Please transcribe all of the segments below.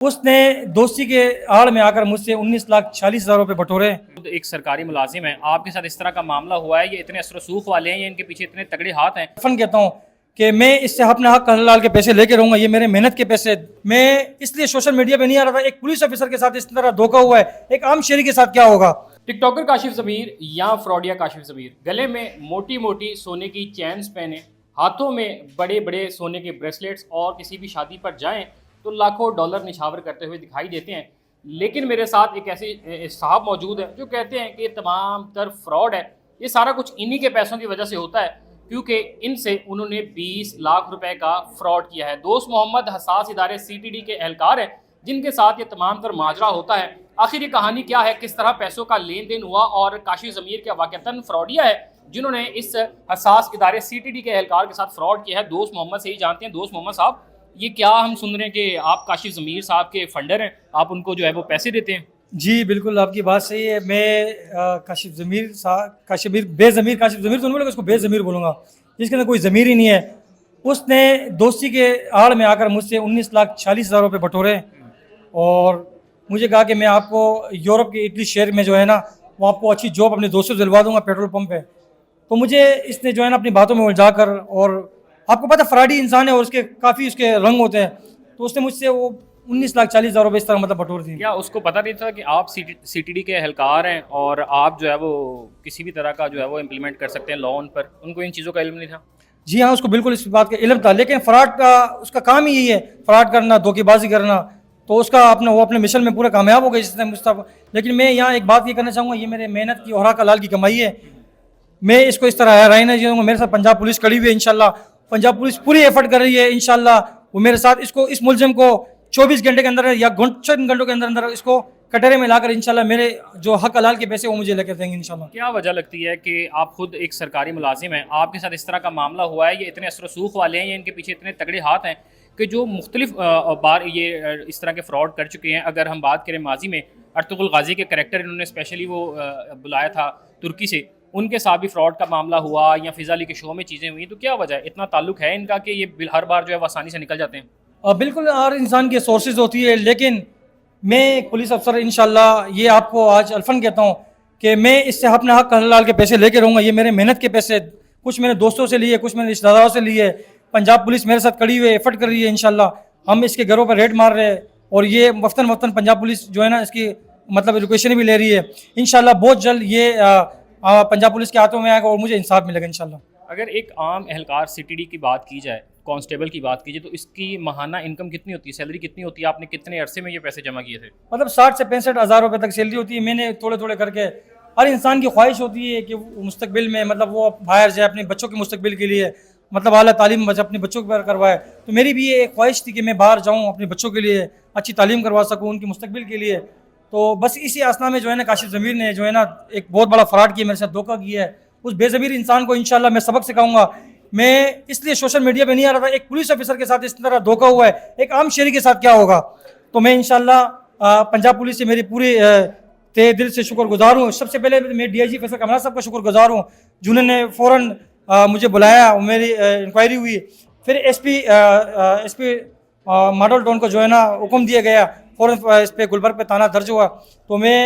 उसने दोस्ती के आड़ में आकर मुझसे 19,40,000 रुपये बटोरे। खुद एक सरकारी मुलाजिम है, आपके साथ इस तरह का मामला हुआ है, ये इतने असर रसूख वाले हैं, ये इनके पीछे इतने तगड़े हाथ हैं। फन कहता हूँ कि मैं इससे अपने हक हलाल के पैसे लेके रहूंगा, ये मेरे मेहनत के पैसे। मैं इसलिए सोशल मीडिया पे नहीं आ रहा था। एक पुलिस ऑफिसर के साथ इस तरह धोखा हुआ है, एक आम शहरी के साथ क्या होगा। टिकटॉकर काशिफ ज़मीर या फ्रॉडिया काशिफ ज़मीर गले में मोटी मोटी सोने की चैन्स पहने, हाथों में बड़े बड़े सोने के ब्रेसलेट्स और किसी भी शादी पर जाएं तो लाखों डॉलर निछावर करते हुए दिखाई देते हैं। लेकिन मेरे साथ एक ऐसे साहब मौजूद हैं जो कहते हैं कि ये तमाम तर फ्रॉड है, ये सारा कुछ इन्हीं के पैसों की वजह से होता है, क्योंकि इनसे उन्होंने 20 लाख रुपए का फ्रॉड किया है। दोस्त मोहम्मद हसास इदारे CTD के एहलकार हैं जिनके साथ ये तमाम तर माजरा होता है। आखिर ये कहानी क्या है, किस तरह पैसों का लेन देन हुआ और काशिफ ज़मीर क्या वाकईतन फ्रॉडिया है जिन्होंने इस हसास इदारे CTD के एहलकार के साथ फ्रॉड किया है, दोस्त मोहम्मद से ही जानते हैं। दोस्त मोहम्मद साहब, ये क्या हम सुन रहे हैं कि आप काशिफ ज़मीर साहब के फंडर हैं, आप उनको जो है वो पैसे देते हैं? जी बिल्कुल, आपकी बात सही है। मैं काशिफ ज़मीर साहब, काशिफ बेज़मीर, काशिफ ज़मीर तो नहीं बोलूँगा, उसको बेज़मीर बोलूँगा, जिसके अंदर कोई ज़मीर ही नहीं है। उसने दोस्ती के आड़ में आकर मुझसे 19,40,000 रुपये बटोरे और मुझे कहा कि मैं आपको यूरोप के इटली शहर में जो है ना, वो आपको अच्छी जॉब अपने दोस्तों से दिलवा दूंगा पेट्रोल पंप पे। तो मुझे इसने जो है ना अपनी बातों में उलझा कर, और आपको पता फ्रॉडी इंसान है और उसके काफ़ी उसके रंग होते हैं, तो उसने मुझसे वो 19,40,000 रुपये इस तरह मतलब बटोर दी। क्या उसको पता नहीं था कि आप CTD के एहलकार हैं और आप जो है वो किसी भी तरह का जो है वो इम्प्लीमेंट कर सकते हैं लॉन पर? उनको इन चीज़ों का इल्म नहीं था? जी हाँ, उसको बिल्कुल इस बात का इल्म था, लेकिन फ्रॉड का उसका काम ही यही है, फ्रॉड करना, धोखेबाजी करना। तो उसका वो अपने मिशन में पूरा कामयाब हो गया जिसने मुस्तफ़ा। लेकिन मैं यहाँ एक बात ये करना चाहूँगा, ये मेरे मेहनत की और हक हलाल की कमाई है। मैं इसको इस तरह राय नहीं दूँगा। मेरे साथ पंजाब पुलिस खड़ी हुई है, इंशाल्लाह पंजाब पुलिस पूरी एफर्ट कर रही है, इंशाल्लाह वो मेरे साथ इसको, इस मुलजिम को 24 घंटे के अंदर या 6 घंटों के अंदर अंदर इसको कटहरे में लाकर इंशाल्लाह मेरे जो हक हलाल के पैसे वो मुझे लेकर देंगे इंशाल्लाह। क्या वजह लगती है कि आप खुद एक सरकारी मुलाजिम हैं, आपके साथ इस तरह का मामला हुआ है, ये इतने असर रसूख वाले हैं, ये इनके पीछे इतने तगड़े हाथ हैं कि जो मुख्तलिफ बार ये इस तरह के फ्रॉड कर चुके हैं। अगर हम बात करें माजी में अर्तुगरुल गाजी के करैक्टर इन्होंने स्पेशली वो बुलाया था तुर्की से, उनके साथ भी फ्रॉड का मामला हुआ, या फिज़ा अली के शो में चीज़ें हुई। तो क्या वजह है, इतना ताल्लुक है इनका कि ये हर बार जो है वो आसानी से निकल जाते हैं? बिल्कुल, हर इंसान की सोर्सेज होती है, लेकिन मैं एक पुलिस अफसर इंशाल्लाह ये आपको आज अल्फन कहता हूँ कि मैं इससे अपने हक हलाल के पैसे लेके रहूँगा, ये मेरे मेहनत के पैसे। कुछ मैंने दोस्तों से लिए, कुछ मैंने रिश्तेदारों से लिए। पंजाब पुलिस मेरे साथ खड़ी हुई है, एफर्ट कर रही है, इंशाल्लाह हम इसके घरों पर रेड मार रहे हैं और ये वक्तन वक्तन पंजाब पुलिस जो है ना इसकी मतलब एजुकेशन भी ले रही है। इंशाल्लाह बहुत जल्द ये पंजाब पुलिस के हाथों में आएगा और मुझे इंसाफ मिलेगा इंशाल्लाह। अगर एक आम एहलकार CTD की बात की जाए, कांस्टेबल की बात कीजिए, तो इसकी माहाना इनकम कितनी होती है, सैलरी कितनी होती है? आपने कितने अरसे में ये पैसे जमा किए थे? मतलब 60 से 65 हज़ार रुपये तक सैलरी होती है। मैंने थोड़े थोड़े करके, हर इंसान की ख्वाहिश होती है कि वो मुस्तकबिल में मतलब वो बाहर जाए अपने बच्चों के मुस्तकबिल के लिए, मतलब आला तालीम अपने बच्चों पर करवाए। तो मेरी भी ये एक ख्वाहिश थी कि मैं बाहर जाऊँ, अपने बच्चों के लिए अच्छी तालीम करवा सकूँ, उनके मुस्तकबिल के लिए। तो बस इसी आसना में जो है ना काशिफ ज़मीर ने जो है ना एक बहुत बड़ा फ्रॉड किया, मेरे साथ धोखा किया है। उस बेज़मीर इंसान को इंशाल्लाह मैं सबक सिखाऊंगा। मैं इसलिए सोशल मीडिया पे नहीं आ रहा था। एक पुलिस ऑफिसर के साथ इस तरह धोखा हुआ है, एक आम शहरी के साथ क्या होगा। तो मैं इंशाल्लाह पंजाब पुलिस से मेरी पूरी तहे दिल से शुक्रगुजार हूँ। सबसे पहले मैं DIG फैसल कमरा साहब का शुक्रगुजार हूँ जिन्होंने फ़ौरन मुझे बुलाया, मेरी इंक्वायरी हुई। फिर SP मॉडल टाउन को जो है ना हुक्म दिया गया, फ़ौरन इस पर गुलबर्ग पे थाना दर्ज हुआ। तो मैं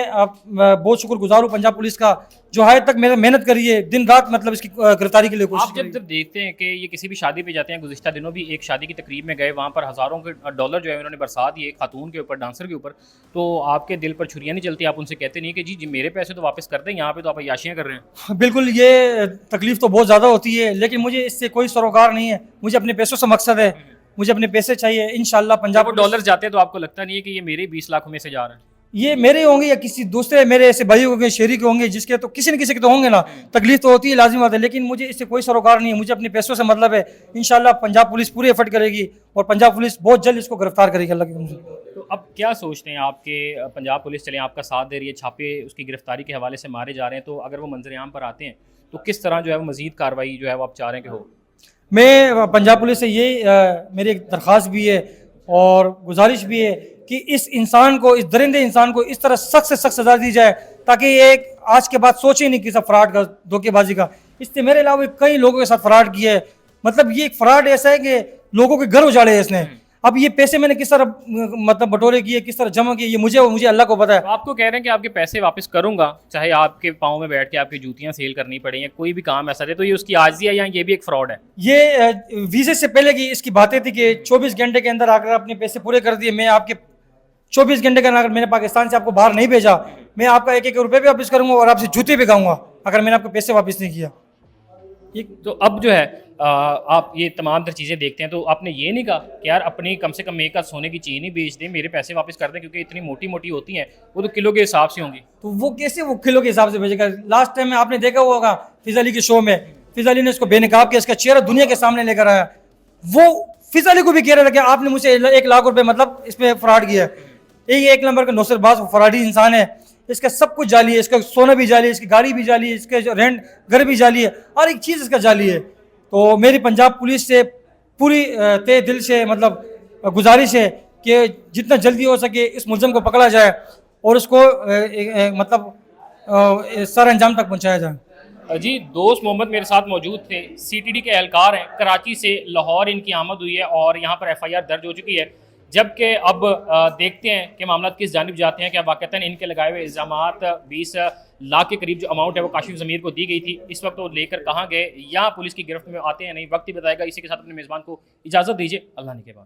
बहुत शुक्रगुजार हूँ पंजाब पुलिस का, जो आज तक मेरा मेहनत करी है दिन रात, मतलब इसकी गिरफ्तारी के लिए कोशिश। आप जब देखते हैं कि ये किसी भी शादी पे जाते हैं, गुज़िश्ता दिनों भी एक शादी की तकरीब में गए, वहाँ पर हज़ारों के डॉलर जो है उन्होंने बरसा दिए खातून के ऊपर, डांसर के ऊपर, तो आपके दिल पर छुरियाँ नहीं चलती? आप उनसे कहते नहीं कि जी मेरे पैसे तो वापस कर दें, यहाँ पे तो आप अय्याशियाँ कर रहे हैं? बिल्कुल, ये तकलीफ तो बहुत ज़्यादा होती है, लेकिन मुझे इससे कोई सरोकार नहीं है। मुझे अपने पैसों से मकसद है, मुझे अपने पैसे चाहिए। इंशाल्लाह पंजाब डॉलर जाते हैं तो आपको लगता नहीं है कि ये मेरे 20 लाख में से जा रहे हैं? ये मेरे होंगे या किसी दूसरे मेरे ऐसे भाई होंगे, शहरी के होंगे, जिसके तो किसी न किसी के तो होंगे ना। तकलीफ तो होती है, लाजिम बात है, लेकिन मुझे इससे कोई सरोकार नहीं है। मुझे अपने पैसों से मतलब है। इंशाल्लाह पंजाब पुलिस पूरी एफर्ट करेगी और पंजाब पुलिस बहुत जल्द इसको गिरफ्तार करेगी अल्लाह के हुक्म से। तो अब क्या सोचते हैं आपके पंजाब पुलिस चलें आपका साथ दे रही है, छापे उसकी गिरफ्तारी के हवाले से मारे जा रहे हैं, तो अगर वो मंजर-ए-आम पर आते हैं तो किस तरह जो है वो मज़ीद कार्रवाई जो है वो आप चाह रहे हैं कि हो? मैं पंजाब पुलिस से ये मेरी एक दरख्वास्त भी है और गुजारिश भी है कि इस इंसान को, इस दरिंदे इंसान को इस तरह सख्त से सख्त सजा दी जाए ताकि ये एक आज के बाद सोचे नहीं किसी फ्रॉड का, धोखेबाजी का। इससे मेरे अलावा कई लोगों के साथ फ्रॉड किया है। मतलब ये एक फ्रॉड ऐसा है कि लोगों के घर उजाड़े हैं इसने। अब ये पैसे मैंने किस तरह मतलब बटोरे किए, किस तरह जमा किए, ये मुझे अल्लाह को पता है। तो आपको कह रहे हैं कि आपके पैसे वापस करूंगा, चाहे आपके पाँव में बैठ के आपकी जूतियां सेल करनी पड़े या कोई भी काम ऐसा दे, तो ये उसकी आजिज़ी है या ये भी एक फ्रॉड है? ये वीज़े से पहले की इसकी बातें थी कि 24 घंटे के अंदर अगर आपने पैसे पूरे कर दिए, मैं आपके 24 घंटे के अंदर अगर मैंने पाकिस्तान से आपको बाहर नहीं भेजा, मैं आपका 1-1 रुपये भी वापस करूंगा और आपसे जूते भी खाऊंगा अगर मैंने आपको पैसे वापस नहीं किया। तो अब जो है आप ये तमाम तर चीज़ें देखते हैं, तो आपने ये नहीं कहा कि यार अपनी कम से कम एक आध सोने की चीज़ नहीं बेच दें, मेरे पैसे वापस कर दें, क्योंकि इतनी मोटी मोटी होती हैं, वो तो किलो के हिसाब से होंगी। तो वो कैसे वो किलो के हिसाब से भेजेगा? लास्ट टाइम में आपने देखा होगा फिज़ अली के शो में, फिज़ अली ने इसको बेनकाब किया, इसका चेहरा दुनिया के सामने लेकर आया। वो फिज़ अली को भी कह रहा था कि आपने मुझे 1 लाख रुपए मतलब इस पर फ्रॉड किया है। ये एक नंबर का नौसरबाज फ्रॉडी इंसान है, इसका सब कुछ जाली है, इसका सोना भी जाली है, इसकी गाड़ी भी जाली है, इसके रेंट घर भी जाली है, हर एक चीज़ इसका जाली है। तो मेरी पंजाब पुलिस से पूरी तहे दिल से मतलब गुजारिश है कि जितना जल्दी हो सके इस मुलज़म को पकड़ा जाए और उसको मतलब सर अंजाम तक पहुंचाया जाए। जी, दोस्त मोहम्मद मेरे साथ मौजूद थे, सीटीडी के एहलकार हैं, कराची से लाहौर इनकी आमद हुई है और यहाँ पर एफआईआर दर्ज हो चुकी है। जबकि अब देखते हैं कि मामला किस जानिब जाते हैं। क्या वाक़तन इनके लगाए हुए इल्ज़ामात 20 लाख के करीब जो अमाउंट है वो काशिफ ज़मीर को दी गई थी, इस वक्त वो लेकर कहाँ गए या पुलिस की गिरफ्त में आते हैं नहीं, वक्त ही बताएगा। इसी के साथ अपने मेज़बान को इजाज़त दीजिए, अल्लाह ने के बाद।